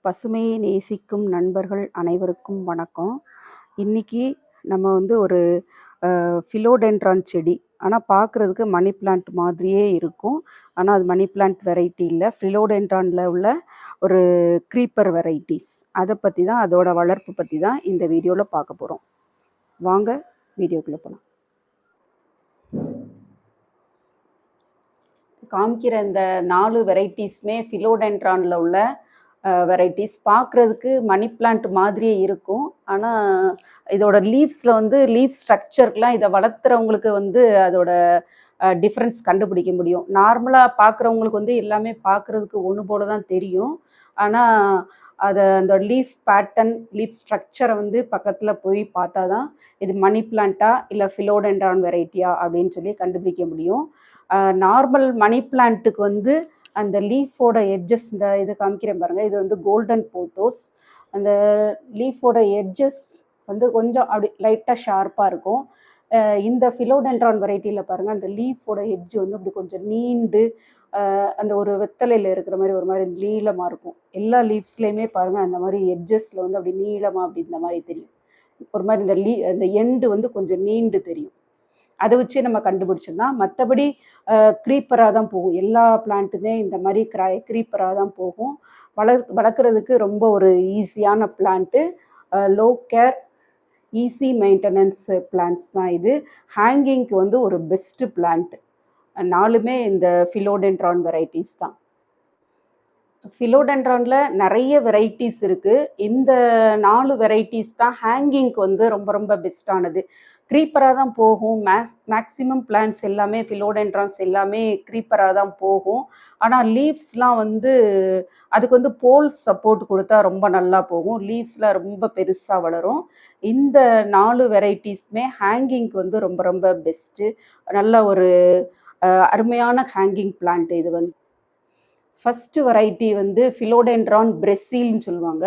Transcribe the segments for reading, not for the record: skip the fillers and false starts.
பசுமையை நேசிக்கும் நண்பர்கள் அனைவருக்கும் வணக்கம். இன்னைக்கு நம்ம வந்து ஒரு ஃபிலோடென்ட்ரான் செடி. ஆனால் பார்க்குறதுக்கு மணி பிளான்ட் மாதிரியே இருக்கும். ஆனால் அது மணி பிளான்ட் வெரைட்டி இல்லை. ஃபிலோடென்ட்ரானில் உள்ள ஒரு க்ரீப்பர் வெரைட்டிஸ். அதை பற்றி தான், அதோட வளர்ப்பு பற்றி தான் இந்த வீடியோவில் பார்க்க போகிறோம். வாங்க வீடியோக்குள்ளே போகலாம். காமிக்கிற இந்த 4 வெரைட்டிஸுமே ஃபிலோடென்ட்ரானில் உள்ள வெரைட்டிஸ். பார்க்குறதுக்கு மணி பிளான்ட் மாதிரியே இருக்கும். ஆனால் இதோட லீவ்ஸில் வந்து லீவ் ஸ்ட்ரக்சர்க்கெலாம் இதை வளர்த்துறவங்களுக்கு வந்து அதோட டிஃப்ரென்ஸ் கண்டுபிடிக்க முடியும். நார்மலாக பார்க்குறவங்களுக்கு வந்து எல்லாமே பார்க்குறதுக்கு ஒன்று போல தான் தெரியும். ஆனால் அந்த லீஃப் பேட்டர்ன், லீஃப் ஸ்ட்ரக்சரை வந்து பக்கத்தில் போய் பார்த்தா தான் இது மணி பிளான்ட்டா இல்லை ஃபிலோடென்ட்ரான் வெரைட்டியா அப்படின்னு சொல்லி கண்டுபிடிக்க முடியும். நார்மல் மணி பிளான்ட்டுக்கு வந்து அந்த லீஃபோட எட்ஜஸ், இந்த இது காமிக்கிறேன் பாருங்கள், இது வந்து கோல்டன் போத்தோஸ். அந்த லீஃபோட எட்ஜஸ் வந்து கொஞ்சம் அப்படி லைட்டாக ஷார்ப்பாக இருக்கும். இந்த ஃபிலோடென்ட்ரான் வெரைட்டியில் பாருங்கள், அந்த லீஃபோட எட்ஜ் வந்து அப்படி கொஞ்சம் நீண்டு அந்த ஒரு வெத்தலையில் இருக்கிற மாதிரி ஒரு மாதிரி நீளமாக இருக்கும். எல்லா லீவ்ஸ்லேயுமே பாருங்கள் அந்த மாதிரி எட்ஜஸில் வந்து அப்படி நீளமாக அப்படி இந்த மாதிரி தெரியும். ஒரு மாதிரி இந்த எண்டு வந்து கொஞ்சம் நீண்டு தெரியும். அதை வச்சு நம்ம கண்டுபிடிச்சோம்னா, மற்றபடி க்ரீப்பராக தான் போகும். எல்லா பிளான்ட்டுமே இந்த மாதிரி க்ரீப்பராக தான் போகும். வளர்க்குறதுக்கு ரொம்ப ஒரு ஈஸியான plant. Low care, easy maintenance plants தான் இது. ஹேங்கிங்க்கு வந்து ஒரு பெஸ்ட்டு பிளான்ட். 4மே இந்த ஃபிலோடென்ட்ரான் வெரைட்டிஸ் தான். ஃபிலோடென்ட்ரானில் நிறைய வெரைட்டிஸ் இருக்குது. இந்த 4 வெரைட்டிஸ் தான் ஹேங்கிங்க்கு வந்து ரொம்ப ரொம்ப பெஸ்ட்டானது. க்ரீப்பராக தான் போகும். மேக்ஸிமம் பிளான்ட்ஸ் எல்லாமே, ஃபிலோடென்ட்ரான்ஸ் எல்லாமே க்ரீப்பராக தான் போகும். ஆனால் லீவ்ஸ்லாம் வந்து அதுக்கு வந்து போல் சப்போர்ட் கொடுத்தா ரொம்ப நல்லா போகும். லீவ்ஸ்லாம் ரொம்ப பெருசாக வளரும். இந்த 4 வெரைட்டிஸுமே ஹேங்கிங்க்கு வந்து ரொம்ப ரொம்ப பெஸ்ட்டு. நல்ல ஒரு அருமையான ஹேங்கிங் பிளான்ட் இது வந்து. ஃபஸ்ட்டு வெரைட்டி வந்து ஃபிலோடென்ட்ரான் பிரேசில்னு சொல்லுவாங்க.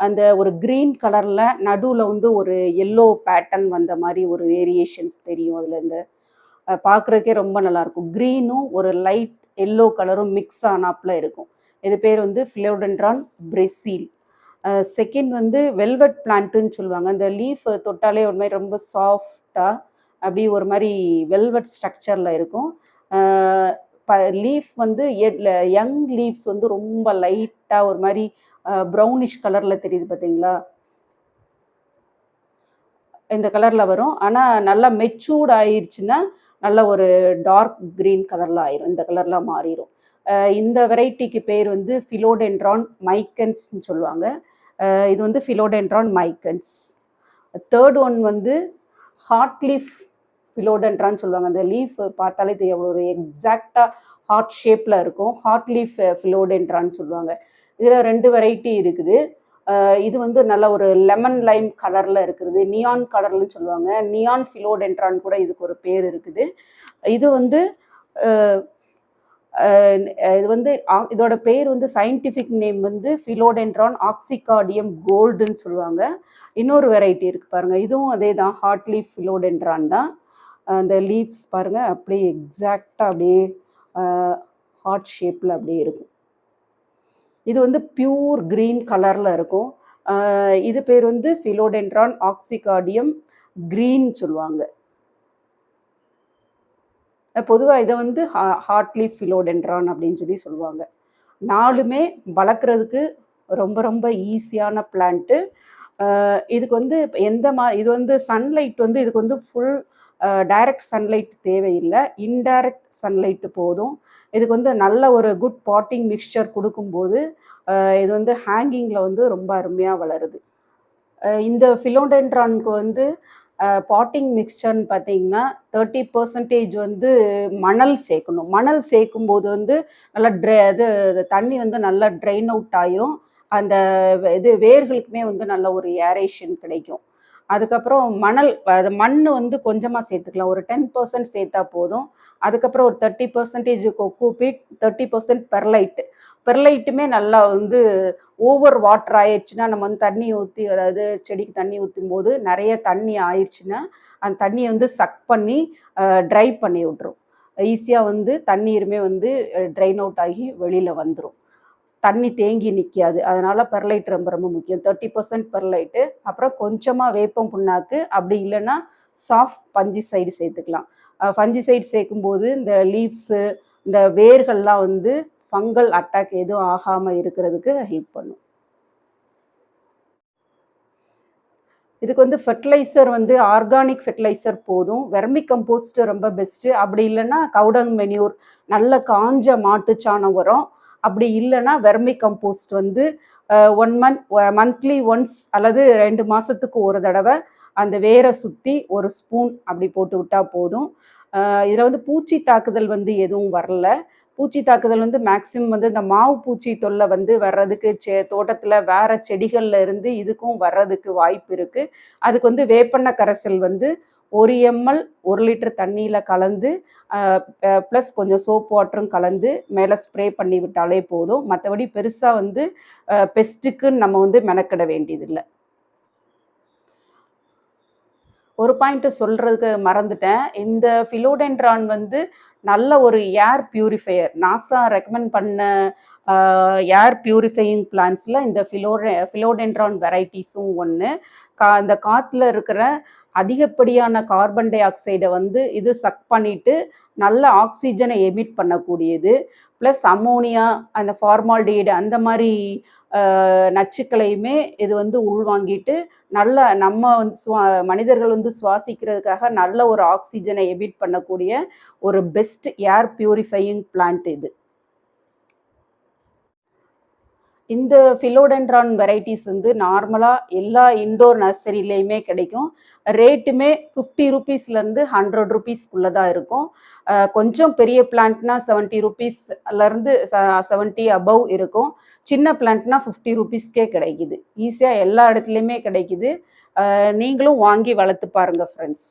அந்த ஒரு க்ரீன் கலரில் நடுவில் வந்து ஒரு எல்லோ பேட்டர்ன் வந்த மாதிரி ஒரு வேரியேஷன்ஸ் தெரியும். அதில் இந்த பார்க்குறதுக்கே ரொம்ப நல்லாயிருக்கும். க்ரீனும் ஒரு லைட் எல்லோ கலரும் மிக்ஸ் ஆனாப்பில் இருக்கும். இது பேர் வந்து ஃபிலோடென்ட்ரான் பிரேசில். செகண்ட் வந்து வெல்வெட் பிளான்ட்டுன்னு சொல்லுவாங்க. அந்த லீஃப் தொட்டாலே ஒரு மாதிரி ரொம்ப சாஃப்டாக அப்படி ஒரு மாதிரி வெல்வெட் ஸ்ட்ரக்சரில் இருக்கும். லீஃப் வந்து யங் லீவ்ஸ் வந்து ரொம்ப லைட்டாக ஒரு மாதிரி ப்ரௌனிஷ் கலரில் தெரியுது பார்த்தீங்களா, இந்த கலரில் வரும். ஆனால் நல்லா மெச்சூர்ட் ஆயிடுச்சுன்னா நல்ல ஒரு டார்க் க்ரீன் கலரில் ஆயிரும். இந்த கலர்லாம் மாறிடும். இந்த வெரைட்டிக்கு பேர் வந்து ஃபிலோடென்ட்ரான் மைக்கன்ஸ்ன்னு சொல்லுவாங்க. இது வந்து ஃபிலோடென்ட்ரான் மைக்கன்ஸ். தேர்ட் ஒன் வந்து ஹார்ட் லீஃப் ஃபிலோடென்ட்ரான்னு சொல்லுவாங்க. அந்த லீஃப் பார்த்தாலே தெரியும், ஒரு எக்ஸாக்டாக ஹார்ட் ஷேப்பில் இருக்கும். ஹார்ட் லீஃப் ஃபிலோடென்ட்ரான்னு சொல்லுவாங்க. இதில் 2 வெரைட்டி இருக்குது. இது வந்து நல்ல ஒரு லெமன் லைம் கலரில் இருக்குது. நியான் கலர்னு சொல்லுவாங்க. நியான் ஃபிலோடென்ட்ரான் கூட இதுக்கு ஒரு பேர் இருக்குது. இது வந்து இதோட பேர் வந்து சயின்டிஃபிக் நேம் வந்து ஃபிலோடென்ட்ரான் ஆக்சிகார்டியம் கோல்டுன்னு சொல்லுவாங்க. இன்னொரு வெரைட்டி இருக்குது பாருங்கள், இதுவும் அதே தான், ஹார்ட் லீஃப் ஃபிலோடென்ட்ரான் தான். அந்த லீவ்ஸ் பாருங்கள் அப்படியே எக்ஸாக்டாக அப்படியே ஹார்ட் ஷேப்பில் அப்படியே இருக்கும். இது வந்து பியூர் க்ரீன் கலரில் இருக்கும். இது பேர் வந்து ஃபிலோடென்ட்ரான் ஆக்சிகார்டியம் க்ரீன் சொல்லுவாங்க. பொதுவாக இதை வந்து ஹார்ட் லீஃப் ஃபிலோடென்ட்ரான் அப்படின்னு சொல்லி சொல்லுவாங்க. 4மே வளர்க்குறதுக்கு ரொம்ப ரொம்ப ஈஸியான பிளான்ட்டு. இதுக்கு வந்து இது வந்து சன்லைட் வந்து இதுக்கு வந்து ஃபுல் டைரக்ட் சன்லைட் தேவையில்லை, இன்டைரக்ட் சன்லைட்டு போதும். இதுக்கு வந்து நல்ல ஒரு குட் பாட்டிங் மிக்சர் கொடுக்கும்போது இது வந்து ஹேங்கிங்கில் வந்து ரொம்ப அருமையாக வளருது. இந்த ஃபிலோடென்ட்ரானுக்கு வந்து பாட்டிங் மிக்சர்னு பார்த்தீங்கன்னா 30% வந்து மணல் சேர்க்கணும். மணல் சேர்க்கும்போது வந்து நல்லா தண்ணி வந்து நல்லா ட்ரைன் அவுட் ஆயிரும். அந்த வேர்களுக்குமே வந்து நல்ல ஒரு ஏரேஷன் கிடைக்கும். அதுக்கப்புறம் மண் வந்து கொஞ்சமாக சேர்த்துக்கலாம். ஒரு 10% சேர்த்தா போதும். அதுக்கப்புறம் ஒரு 30% கொக்கோபீட், 30% பெர்லைட்டுமே நல்லா வந்து ஓவர் வாட்டர் ஆயிடுச்சுன்னா, நம்ம வந்து தண்ணி ஊற்றி, அதாவது செடிக்கு தண்ணி ஊற்றும் போது நிறைய தண்ணி ஆயிடுச்சுன்னா அந்த தண்ணியை வந்து சக் பண்ணி ட்ரை பண்ணி விட்ரும். ஈஸியாக வந்து தண்ணீருமே வந்து ட்ரைன் அவுட் ஆகி வெளியில் வந்துடும். தண்ணி தேங்கி நிற்காது. அதனால் பெர்லைட் ரொம்ப ரொம்ப முக்கியம். 30% பெர்லைட்டு, அப்புறம் கொஞ்சமாக வேப்பம் புண்ணாக்கு, அப்படி இல்லைன்னா சாஃப்ட் பஞ்சிசைடு சேர்த்துக்கலாம். பஞ்சிசைடு சேர்க்கும்போது இந்த லீவ்ஸு இந்த வேர்கள்லாம் வந்து ஃபங்கல் அட்டாக் எதுவும் ஆகாமல் இருக்கிறதுக்கு ஹெல்ப் பண்ணும். இதுக்கு வந்து ஃபெர்டிலைசர் வந்து ஆர்கானிக் ஃபெர்டிலைசர் போதும். வெர்மி கம்போஸ்ட் ரொம்ப பெஸ்ட்டு. அப்படி இல்லைன்னா கவுடங் மென்யூர், நல்ல காஞ்ச மாட்டுச்சாணம் உரம், அப்படி இல்லைன்னா வெர்மி கம்போஸ்ட் வந்து 1 மந்த்லி ஒன்ஸ் அல்லது 2 மாதத்துக்கு ஒரு தடவை அந்த வேரை சுற்றி 1 ஸ்பூன் அப்படி போட்டு விட்டால் போதும். இதில் வந்து பூச்சி தாக்குதல் வந்து எதுவும் வரல. பூச்சி தாக்குதல் வந்து மேக்ஸிமம் வந்து இந்த மாவு பூச்சி தொல்லை வந்து வர்றதுக்கு தோட்டத்தில் வேறு செடிகளில் இருந்து இதுக்கும் வர்றதுக்கு வாய்ப்பு இருக்குது. அதுக்கு வந்து வேப்பெண்ணெய் கரைசல் வந்து 1 ml 1 லிட்டர் தண்ணியில் கலந்து ப்ளஸ் கொஞ்சம் சோப் வாட்டரும் கலந்து மேலே ஸ்ப்ரே பண்ணி விட்டாலே போதும். மற்றபடி பெருசாக வந்து பெஸ்ட்டுக்குன்னு நம்ம வந்து மெனக்கிட வேண்டியதில்லை. ஒரு பாயிண்ட் சொல்கிறதுக்கு மறந்துட்டேன். இந்த philodendron வந்து நல்ல ஒரு ஏர் பியூரிஃபையர். நாசா ரெக்கமெண்ட் பண்ண ஏர் பியூரிஃபையிங் பிளான்ஸில் இந்த philodendron வெரைட்டிஸும் ஒன்று. இந்த காற்றுல இருக்கிற அதிகப்படியான கார்பன் டை ஆக்சைடை வந்து இது சக் பண்ணிட்டு நல்ல ஆக்சிஜனை எமிட் பண்ணக்கூடியது. ப்ளஸ் அம்மோனியா, அந்த ஃபார்மால்டிஹைடு அந்த மாதிரி நச்சுக்களையுமே இது வந்து உள்வாங்கிட்டு நல்ல நம்ம வந்து மனிதர்கள் வந்து சுவாசிக்கிறதுக்காக நல்ல ஒரு ஆக்சிஜனை எமிட் பண்ணக்கூடிய ஒரு பெஸ்ட் ஏர் பியூரிஃபையிங் பிளான்ட் இது. இந்த philodendron வெரைட்டிஸ் வந்து நார்மலாக எல்லா இன்டோர் நர்சரிலையுமே கிடைக்கும். ரேட்டுமே 50 ரூபீஸ்லேருந்து 100 ரூபீஸ்க்குள்ளே தான் இருக்கும். கொஞ்சம் பெரிய பிளான்ட்னா 70 ரூபீஸ்லேருந்து 70 அபவ் இருக்கும். சின்ன பிளான்ட்னா 50 ரூபீஸ்க்கே கிடைக்குது. ஈஸியாக எல்லா இடத்துலையுமே கிடைக்குது. நீங்களும் வாங்கி வளர்த்து பாருங்கள் ஃப்ரெண்ட்ஸ்.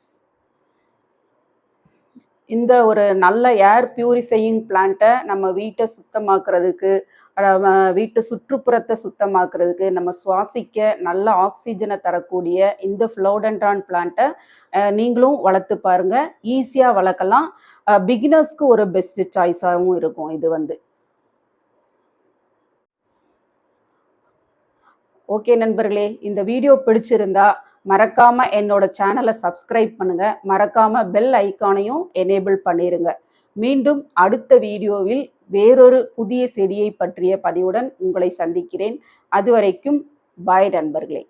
இந்த ஒரு நல்ல ஏர் பியூரிஃபையிங் பிளான்ட்டை நம்ம வீட்டை சுத்தமாக்குறதுக்கு, வீட்டு சுற்றுப்புறத்தை சுத்தமாக்குறதுக்கு, நம்ம சுவாசிக்க நல்ல ஆக்சிஜனை தரக்கூடிய இந்த philodendron பிளான்ட்டை நீங்களும் வளர்த்து பாருங்கள். ஈஸியாக வளர்க்கலாம். பிகினர்ஸ்க்கு ஒரு பெஸ்ட் சாய்ஸாகவும் இருக்கும் இது வந்து. ஓகே நண்பர்களே, இந்த வீடியோ பிடிச்சிருந்தா மறக்காமல் என்னோட சேனலை சப்ஸ்கிரைப் பண்ணுங்கள். மறக்காமல் பெல் ஐக்கானையும் எனேபிள் பண்ணிடுங்க. மீண்டும் அடுத்த வீடியோவில் வேறொரு புதிய செடியை பற்றிய பதிவுடன் உங்களை சந்திக்கிறேன். அதுவரைக்கும் பாய் நண்பர்களே.